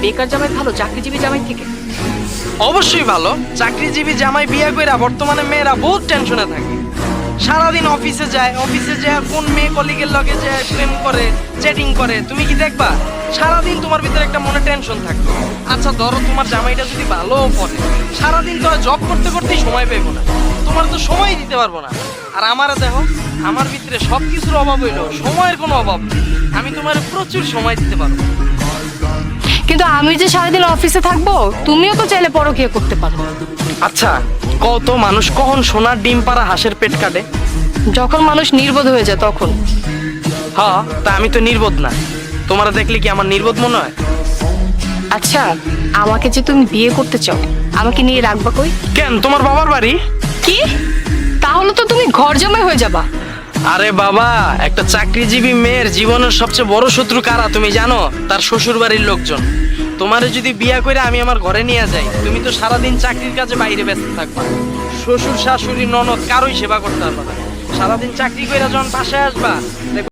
বেকার জামাই ভালো চাকরিজীবী জামাই থেকে? অবশ্যই ভালো। চাকরিজীবী জামাই বিয়ে কইরা বর্তমানে মেয়েরা বহুত টেনশনে থাকে। সারাদিন অফিসে যায় কোন মেয়ে কলিগের লগে যায় প্রেম করে, চ্যাটিং করে, তুমি কি দেখবা? সারাদিন তোমার ভিতরে একটা মনে টেনশন থাকবে। আচ্ছা ধরো তোমার জামাইটা যদি ভালোও পড়ে, সারাদিন তো জব করতে করতেই সময় পাইবো না, তোমার তো সময় দিতে পারবো না। আর আমারে দেখো, আমার ভিতরে সব কিছুর অভাব হইলো, সময়ের কোনো অভাব নেই। আমি তোমার প্রচুর সময় দিতে পারবো। কিন্তু আমি যে সারাদিন অফিসে থাকবো, তুমিও তো চাইলে পরকীয়া করতে পারো। আচ্ছা কত মানুষ কখন সোনার ডিম পাড়া হাঁসের পেট কাটে? যখন মানুষ নির্বোধ হয়ে যায় তখন। হ্যাঁ, তা আমি তো নির্বোধ না। তোমার দেখলে কি আমার নির্বোধ মনে হয়? আচ্ছা, আমাকে যে তুমি বিয়ে করতে চাও, আমাকে নিয়ে রাখবা কই? কেন, তোমার বাবার বাড়ি? কি? তাহলে তো তুমি ঘর জামাই হয়ে যাবা। আরে বাবা, একটা চাকরিজীবী মেয়ের জীবনের সবচেয়ে বড় শত্রু কারা তুমি জানো? তার শ্বশুর বাড়ির লোকজন। তোমারে যদি বিয়া করে আমি আমার ঘরে নিয়ে যাই, তুমি তো সারাদিন চাকরির কাজে বাইরে ব্যস্ত থাকবা, শ্বশুর শাশুড়ি ননদ কারোই সেবা করতে পারবা না। সারাদিন চাকরি করে যখন বাসায় আসবা,